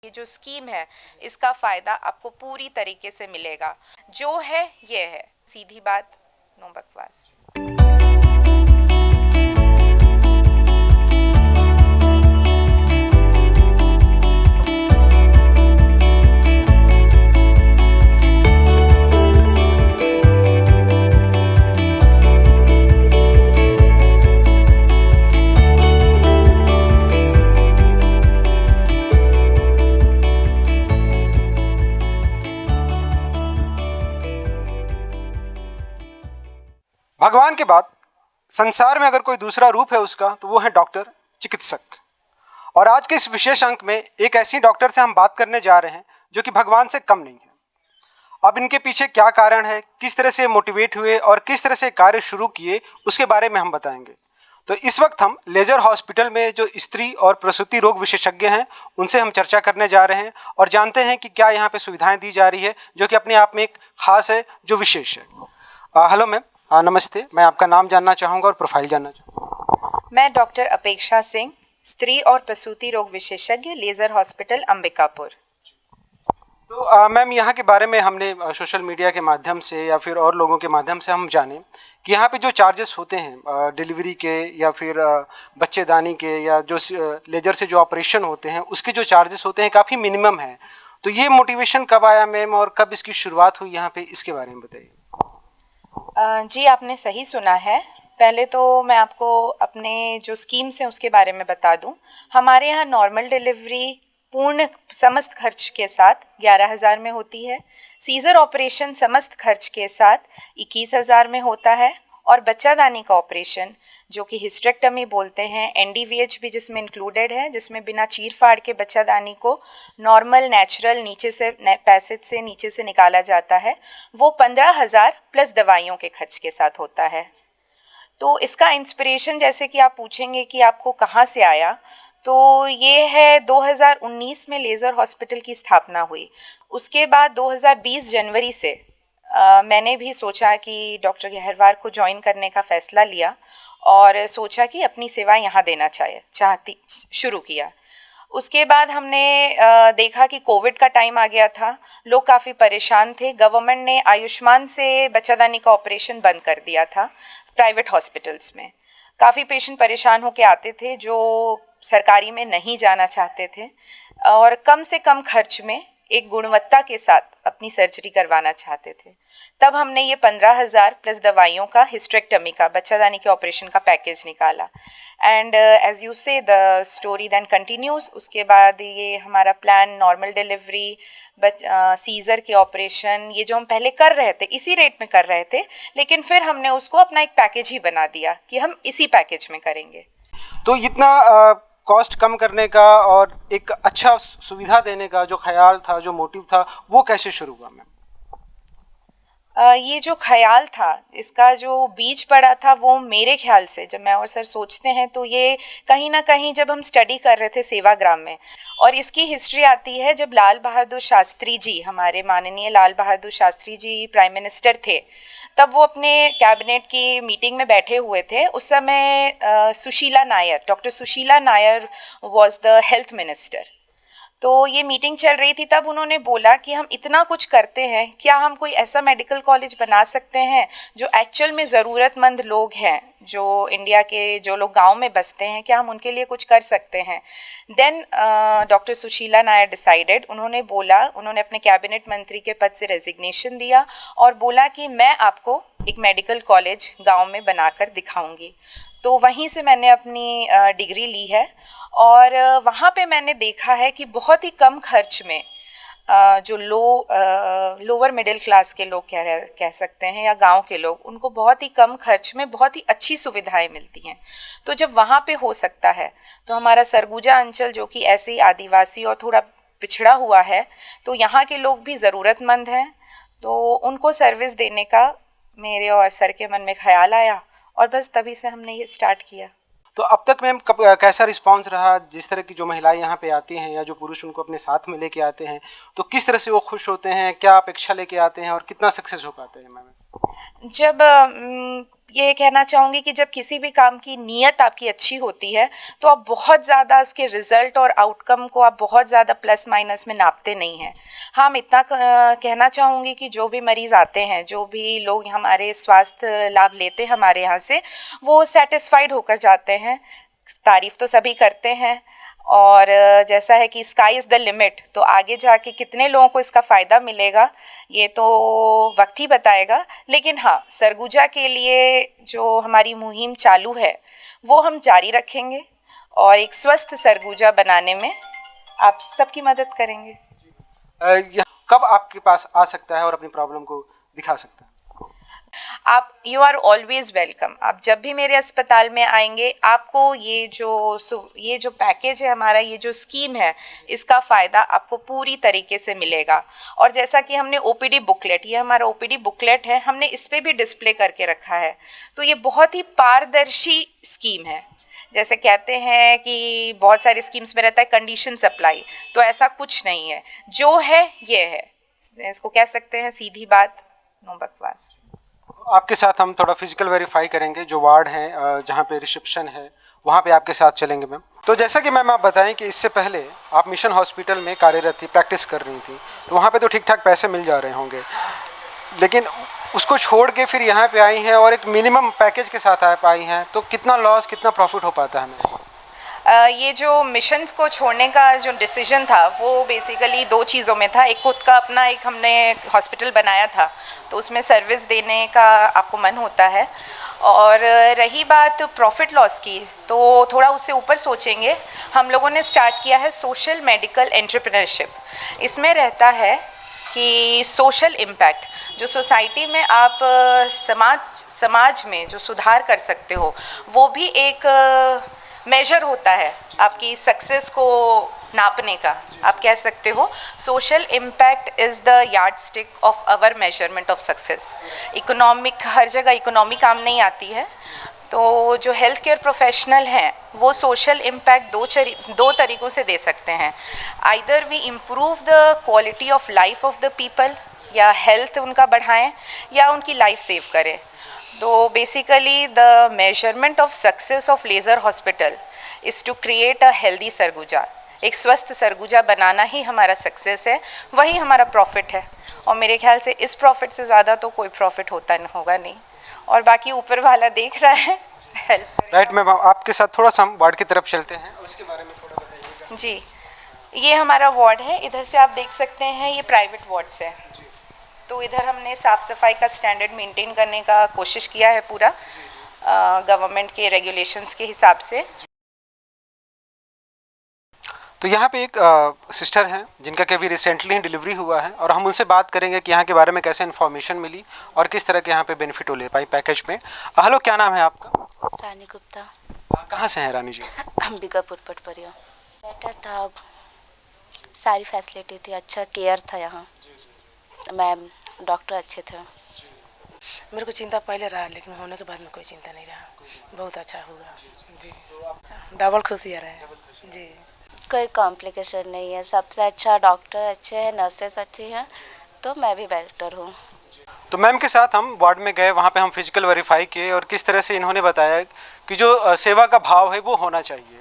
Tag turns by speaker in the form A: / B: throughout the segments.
A: ये जो स्कीम है इसका फ़ायदा आपको पूरी तरीके से मिलेगा। जो है ये है, सीधी बात, नो बकवास।
B: भगवान के बाद संसार में अगर कोई दूसरा रूप है उसका तो वो है डॉक्टर, चिकित्सक। और आज के इस विशेष अंक में एक ऐसी डॉक्टर से हम बात करने जा रहे हैं जो कि भगवान से कम नहीं है। अब इनके पीछे क्या कारण है, किस तरह से मोटिवेट हुए और किस तरह से कार्य शुरू किए, उसके बारे में हम बताएंगे। तो इस वक्त हम लेजर हॉस्पिटल में जो स्त्री और प्रसूति रोग विशेषज्ञ हैं उनसे हम चर्चा करने जा रहे हैं और जानते हैं कि क्या यहाँ पे सुविधाएं दी जा रही है जो कि अपने आप में एक खास है, जो विशेष है। हेलो मैम, नमस्ते। मैं आपका नाम जानना चाहूँगा और प्रोफाइल जानना चाहूँगा।
A: मैं डॉक्टर अपेक्षा सिंह, स्त्री और प्रसूति रोग विशेषज्ञ, लेज़र हॉस्पिटल अंबिकापुर।
B: तो मैम, यहाँ के बारे में हमने सोशल मीडिया के माध्यम से या फिर और लोगों के माध्यम से हम जाने कि यहाँ पे जो चार्जेस होते हैं डिलीवरी के या फिर बच्चेदानी के या जो लेजर से जो ऑपरेशन होते हैं उसके जो चार्जेस होते हैं काफ़ी मिनिमम है। तो ये मोटिवेशन कब आया मैम और कब इसकी शुरुआत हुई यहाँ पे, इसके बारे में बताइए।
A: जी, आपने सही सुना है। पहले तो मैं आपको अपने जो स्कीम्स हैं उसके बारे में बता दूं। हमारे यहाँ नॉर्मल डिलीवरी पूर्ण समस्त खर्च के साथ 11,000 में होती है। सीज़र ऑपरेशन समस्त खर्च के साथ 21,000 में होता है। और बच्चादानी का ऑपरेशन, जो कि हिस्टेरेक्टमी बोलते हैं, एनडीवीएच भी जिसमें इंक्लूडेड है, जिसमें बिना चीर फाड़ के बच्चादानी को नॉर्मल नेचुरल नीचे से पैसेज से नीचे से निकाला जाता है, वो 15,000 प्लस दवाइयों के खर्च के साथ होता है। तो इसका इंस्पिरेशन, जैसे कि आप पूछेंगे कि आपको कहाँ से आया, तो ये है 2019 में लेज़र हॉस्पिटल की स्थापना हुई। उसके बाद 2020 जनवरी से मैंने भी सोचा कि डॉक्टर गहरवार को ज्वाइन करने का फ़ैसला लिया और सोचा कि अपनी सेवा यहाँ देना शुरू किया। उसके बाद हमने देखा कि कोविड का टाइम आ गया था, लोग काफ़ी परेशान थे। गवर्नमेंट ने आयुष्मान से बच्चादानी का ऑपरेशन बंद कर दिया था प्राइवेट हॉस्पिटल्स में। काफ़ी पेशेंट परेशान होकर आते थे जो सरकारी में नहीं जाना चाहते थे और कम से कम खर्च में एक गुणवत्ता के साथ अपनी सर्जरी करवाना चाहते थे। तब हमने ये 15,000 प्लस दवाइयों का हिस्टेरेक्टमी का बच्चादानी के ऑपरेशन का पैकेज निकाला। एंड एज यू से द स्टोरी देन कंटिन्यूज। उसके बाद ये हमारा प्लान नॉर्मल डिलीवरी, सीज़र के ऑपरेशन, ये जो हम पहले कर रहे थे इसी रेट में कर रहे थे, लेकिन फिर हमने उसको अपना एक पैकेज ही बना दिया कि हम इसी पैकेज में करेंगे।
B: तो इतना कॉस्ट कम करने का और एक अच्छा सुविधा देने का जो ख्याल था, जो मोटिव था, वो कैसे शुरू हुआ मैम?
A: ये जो ख्याल था, इसका जो बीज पड़ा था, वो मेरे ख्याल से जब मैं और सर सोचते हैं तो ये कहीं ना कहीं जब हम स्टडी कर रहे थे सेवाग्राम में, और इसकी हिस्ट्री आती है जब लाल बहादुर शास्त्री जी, हमारे माननीय लाल बहादुर शास्त्री जी प्राइम मिनिस्टर थे, तब वो अपने कैबिनेट की मीटिंग में बैठे हुए थे। उस समय Sushila Nair, doctor Sushila Nair was the health minister. तो ये मीटिंग चल रही थी, तब उन्होंने बोला कि हम इतना कुछ करते हैं, क्या हम कोई ऐसा मेडिकल कॉलेज बना सकते हैं जो एक्चुअल में ज़रूरतमंद लोग हैं, जो इंडिया के जो लोग गांव में बसते हैं, क्या हम उनके लिए कुछ कर सकते हैं। Then doctor Sushila Nayar decided, उन्होंने अपने कैबिनेट मंत्री के पद से रेजिग्नेशन दिया और बोला कि मैं आपको एक मेडिकल कॉलेज गांव में बनाकर दिखाऊंगी। तो वहीं से मैंने अपनी डिग्री ली है और वहाँ पे मैंने देखा है कि बहुत ही कम खर्च में जो लोअर मिडिल क्लास के लोग कह सकते हैं या गांव के लोग, उनको बहुत ही कम खर्च में बहुत ही अच्छी सुविधाएं मिलती हैं। तो जब वहाँ पे हो सकता है तो हमारा सरगुजा अंचल, जो कि ऐसे ही आदिवासी और थोड़ा पिछड़ा हुआ है, तो यहाँ के लोग भी ज़रूरतमंद हैं, तो उनको सर्विस देने का मेरे और सर के मन में ख्याल आया और बस तभी से हमने ये स्टार्ट किया।
B: तो अब तक मैम कैसा रिस्पांस रहा? जिस तरह की जो महिलाएं यहाँ पे आती हैं या जो पुरुष उनको अपने साथ में लेके आते हैं, तो किस तरह से वो खुश होते हैं, क्या अपेक्षा लेके आते हैं और कितना सक्सेस हो पाते हैं मैम?
A: जब ये कहना चाहूँगी कि जब किसी भी काम की नीयत आपकी अच्छी होती है तो आप बहुत ज़्यादा उसके रिजल्ट और आउटकम को आप बहुत ज़्यादा प्लस माइनस में नापते नहीं हैं। हाँ, मैं इतना कहना चाहूँगी कि जो भी मरीज़ आते हैं, जो भी लोग हमारे स्वास्थ्य लाभ लेते हैं हमारे यहाँ से, वो सेटिस्फाइड होकर जाते हैं। तारीफ़ तो सभी करते हैं और जैसा है कि स्काई इज़ द लिमिट, तो आगे जाके कितने लोगों को इसका फ़ायदा मिलेगा ये तो वक्त ही बताएगा। लेकिन हाँ, सरगुजा के लिए जो हमारी मुहिम चालू है वो हम जारी रखेंगे और एक स्वस्थ सरगुजा बनाने में आप सबकी मदद करेंगे।
B: यह कब आपके पास आ सकता है और अपनी प्रॉब्लम को दिखा सकता है?
A: आप यू आर ऑलवेज वेलकम। आप जब भी मेरे अस्पताल में आएंगे आपको ये जो पैकेज है हमारा, ये जो स्कीम है, इसका फ़ायदा आपको पूरी तरीके से मिलेगा। और जैसा कि हमने ओपीडी बुकलेट, ये हमारा ओपीडी बुकलेट है, हमने इस पे भी डिस्प्ले करके रखा है। तो ये बहुत ही पारदर्शी स्कीम है। जैसे कहते हैं कि बहुत सारी स्कीम्स में रहता है कंडीशन सप्लाई, तो ऐसा कुछ नहीं है। जो है ये है, इसको कह सकते हैं सीधी बात, नो बकवास।
B: आपके साथ हम थोड़ा फिजिकल वेरीफाई करेंगे। जो वार्ड है जहाँ पे रिसेप्शन है वहाँ पे आपके साथ चलेंगे मैम। तो जैसा कि मैम आप बताएं कि इससे पहले आप मिशन हॉस्पिटल में कार्यरत थी, प्रैक्टिस कर रही थी, तो वहाँ पे तो ठीक ठाक पैसे मिल जा रहे होंगे, लेकिन उसको छोड़ के फिर यहाँ पे आई हैं और एक मिनिमम पैकेज के साथ आप आई हैं, तो कितना लॉस कितना प्रॉफिट हो पाता है हमें?
A: ये जो मिशन को छोड़ने का जो डिसीजन था वो बेसिकली दो चीज़ों में था। एक खुद का अपना एक हमने हॉस्पिटल बनाया था, तो उसमें सर्विस देने का आपको मन होता है। और रही बात प्रॉफिट लॉस की, तो थोड़ा उससे ऊपर सोचेंगे। हम लोगों ने स्टार्ट किया है सोशल मेडिकल एंटरप्रेन्योरशिप। इसमें रहता है कि सोशल इम्पैक्ट, जो सोसाइटी में आप समाज में जो सुधार कर सकते हो, वो भी एक मेजर होता है आपकी सक्सेस को नापने का। आप कह सकते हो social impact is the yardstick of our measurement of success. Economic, हर जगह इकोनॉमी काम नहीं आती है, तो जो हेल्थ केयर प्रोफेशनल हैं वो सोशल इम्पैक्ट दो तरीक़ों से दे सकते हैं। Either we improve the quality of life of the people, या हेल्थ उनका बढ़ाएं या उनकी लाइफ सेव करें। तो basically the measurement of success of laser hospital is to create a healthy Surguja. एक स्वस्थ सरगुजा बनाना ही हमारा सक्सेस है, वही हमारा प्रॉफिट है। और मेरे ख्याल से इस प्रॉफिट से ज़्यादा तो कोई प्रॉफिट होगा नहीं, और बाकी ऊपर वाला देख रहा है। हेल्प
B: राइट मैम, आपके साथ थोड़ा सा हम वार्ड की तरफ चलते हैं, उसके बारे में थोड़ा बताइएगा।
A: जी, ये हमारा वार्ड है। इधर से आप देख सकते हैं ये प्राइवेट वार्ड्स है, तो इधर हमने साफ़ सफाई का स्टैंडर्ड मेंटेन करने का कोशिश किया है पूरा, गवर्नमेंट के रेगुलेशंस के हिसाब से।
B: तो यहाँ पे एक सिस्टर हैं जिनका कि अभी रिसेंटली ही डिलीवरी हुआ है, और हम उनसे बात करेंगे कि यहाँ के बारे में कैसे इन्फॉर्मेशन मिली और किस तरह के यहाँ पे बेनिफिट ले पाई पैकेज में। हेलो, क्या नाम है आपका?
C: रानी गुप्ता।
B: कहाँ से हैं रानी जी?
C: बिगापुर पटपरिया। बेटर था, सारी फैसिलिटी थी, अच्छा केयर था यहाँ, मैम डॉक्टर अच्छे थे।
D: मेरे को चिंता पहले रहा, लेकिन होने के बाद में कोई चिंता नहीं रहा। बहुत अच्छा हुआ जी, डबल खुशी आ रहा है जी।
C: कोई कॉम्प्लिकेशन नहीं है, सबसे अच्छा डॉक्टर अच्छे हैं, नर्सेस अच्छी हैं, तो मैं भी बेटर हूँ।
B: तो मैम के साथ हम वार्ड में गए, वहाँ पे हम फिजिकल वेरीफाई किए और किस तरह से इन्होंने बताया कि जो सेवा का भाव है वो होना चाहिए।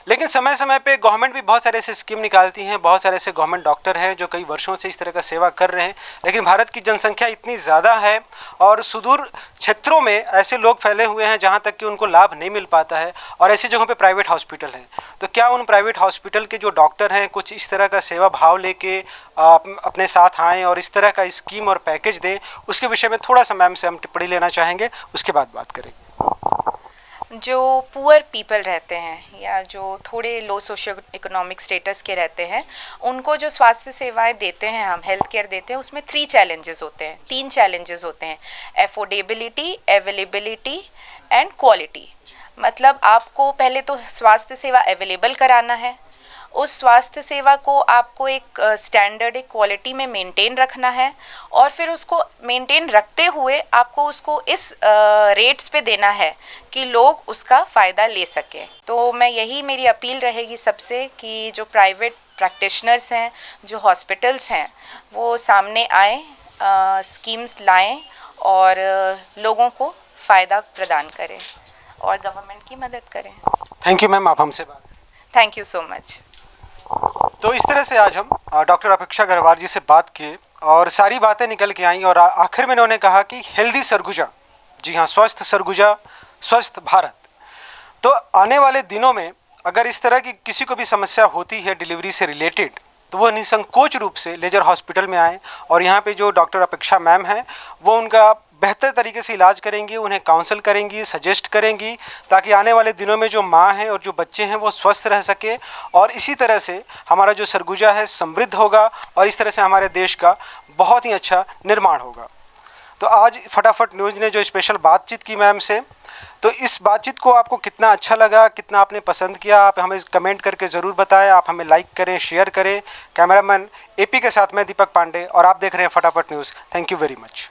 B: लेकिन समय समय पे गवर्नमेंट भी बहुत सारे ऐसे स्कीम निकालती हैं, बहुत सारे ऐसे गवर्नमेंट डॉक्टर हैं जो कई वर्षों से इस तरह का सेवा कर रहे हैं, लेकिन भारत की जनसंख्या इतनी ज़्यादा है और सुदूर क्षेत्रों में ऐसे लोग फैले हुए हैं जहाँ तक कि उनको लाभ नहीं मिल पाता है, और ऐसी जगहों पे प्राइवेट हॉस्पिटल हैं। तो क्या उन प्राइवेट हॉस्पिटल के जो डॉक्टर हैं कुछ इस तरह का सेवा भाव लेके अपने साथ आएँ और इस तरह का स्कीम और पैकेज दें, उसके विषय में थोड़ा सा मैम से हम टिप्पणी लेना चाहेंगे, उसके बाद बात करेंगे।
A: जो पुअर पीपल रहते हैं या जो थोड़े लो सोशियो इकोनॉमिक स्टेटस के रहते हैं, उनको जो स्वास्थ्य सेवाएं देते हैं, हम हेल्थ केयर देते हैं, उसमें तीन चैलेंजेस होते हैं। Affordability, availability and quality. मतलब आपको पहले तो स्वास्थ्य सेवा अवेलेबल कराना है, उस स्वास्थ्य सेवा को आपको एक स्टैंडर्ड, एक क्वालिटी में मेंटेन रखना है, और फिर उसको मेंटेन रखते हुए आपको उसको इस रेट्स पे देना है कि लोग उसका फ़ायदा ले सकें। तो मैं यही, मेरी अपील रहेगी सबसे कि जो प्राइवेट प्रैक्टिशनर्स हैं, जो हॉस्पिटल्स हैं, वो सामने आएँ, स्कीम्स लाएँ और लोगों को फ़ायदा प्रदान करें और गवर्नमेंट की मदद करें।
B: थैंक यू मैम, आप हमसे बात।
A: Thank you so much.
B: तो इस तरह से आज हम डॉक्टर अपेक्षा अग्रवाल जी से बात किए और सारी बातें निकल के आई और आखिर में उन्होंने कहा कि हेल्दी सरगुजा, जी हाँ, स्वस्थ सरगुजा, स्वस्थ भारत। तो आने वाले दिनों में अगर इस तरह की किसी को भी समस्या होती है डिलीवरी से रिलेटेड, तो वो निसंकोच रूप से लेजर हॉस्पिटल में आएँ और यहाँ पे जो डॉक्टर अपेक्षा मैम हैं वो उनका बेहतर तरीके से इलाज करेंगी, उन्हें काउंसल करेंगी, सजेस्ट करेंगी, ताकि आने वाले दिनों में जो माँ हैं और जो बच्चे हैं वो स्वस्थ रह सके और इसी तरह से हमारा जो सरगुजा है समृद्ध होगा और इस तरह से हमारे देश का बहुत ही अच्छा निर्माण होगा। तो आज फटाफट न्यूज़ ने जो स्पेशल बातचीत की मैम से, तो इस बातचीत को आपको कितना अच्छा लगा, कितना आपने पसंद किया, आप हमें कमेंट करके ज़रूर बताएं। आप हमें लाइक करें, शेयर करें। कैमरामैन एपी के साथ मैं दीपक पांडे और आप देख रहे हैं फटाफट news. Thank you very much.